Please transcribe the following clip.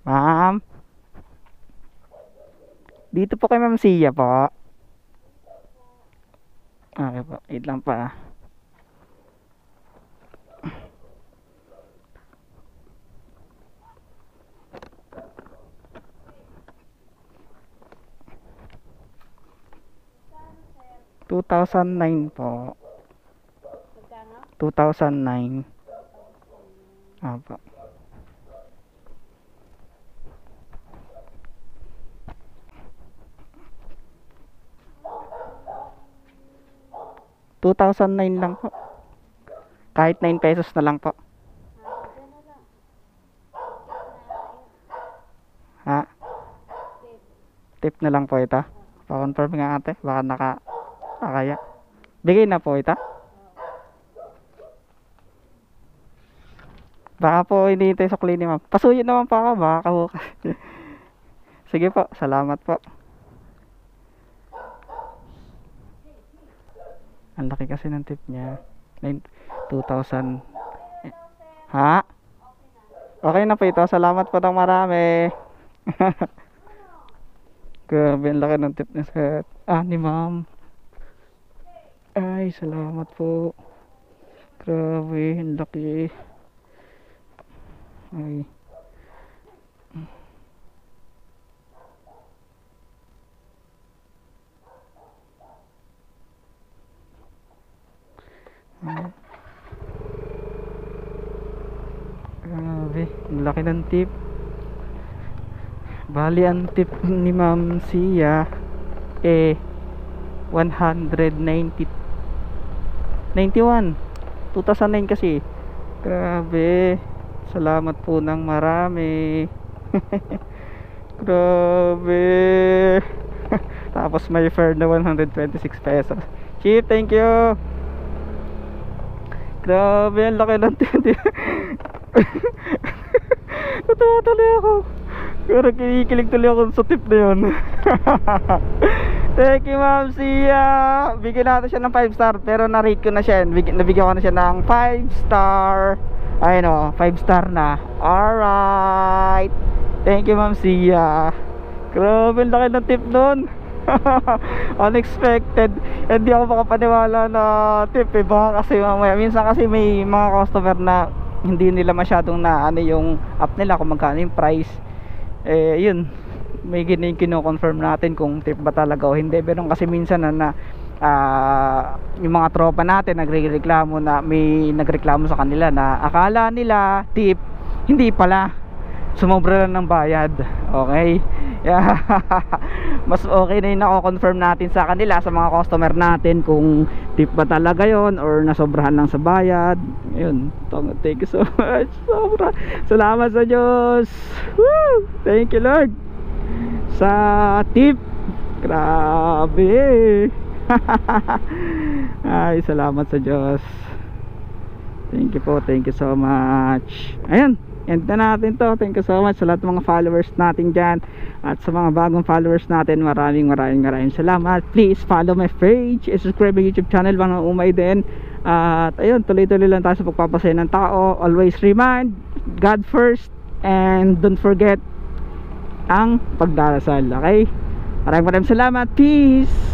Ma'am, dito po kay Ma'am Sia po. Okay po, wait lang pa. 2009 po. 2009. Apo. 2009 lang po. Kahit 9 pesos na lang po. Ha? Tip na lang po ito. Pa-confirm nga ate. Baka nakakaya. Bigay na po ito. Baka po hinihintay sa ni ma'am. Pasuyo naman po ako. Baka kabukas. Sige po. Salamat po. Ang laki kasi ng tip niya. 2,000. Ha? Okay na po ito. Salamat po ng marami. Grabe, ang laki ng tip niya sa ni ma'am. Ay, salamat po. Grabe, ang laki. Ay. Grabe, ang laki ng tip. Bali ang tip ni Ma'am Sia 190 91 2009 kasi. Grabe, salamat po ng marami. Grabe. Tapos may fare na 126 pesos. Chief, thank you. Grabe, ang laki ng tip. Natuwa tuloy ako. Pero kinikilig tuloy ako sa tip na yun. Thank you Ma'am Sia. Bigyan natin siya ng 5 star. Pero na-rate ko na siya. Nabigyan ko na siya ng 5 star. Ayun o, 5 star na. Alright. Thank you Ma'am Sia. Grabe, laki ng tip nun. Unexpected. Hindi ako makapaniwala na tip baka kasi mamaya. Minsan kasi may mga customer na hindi nila masyadong na ano yung app nila kung magkano yung price. Yun, may kino-confirm natin kung tip ba talaga o hindi. Pero kasi minsan na yung mga tropa natin nagrereklamo na may nagreklamo sa kanila na akala nila tip, hindi pala, sumobra lang ng bayad. Okay. Yeah. Mas okay na yung nako-confirm natin sa kanila, sa mga customer natin, kung tip ba talaga yon or nasobrahan lang sa bayad. Ayun, thank you so much. Sobra. Salamat sa Diyos. Woo! Thank you Lord sa tip. Grabe. Ay, salamat sa Diyos. Thank you po, thank you so much. Ayun, end na natin to. Thank you so much sa lahat ng mga followers natin dyan. At sa mga bagong followers natin, maraming salamat. Please follow my page, subscribe my YouTube channel, mga umay din. At ayun, tuloy-tuloy lang tayo sa pagpapasaya ng tao. Always remind God first, and don't forget ang pagdarasal. Okay? Maraming salamat. Peace.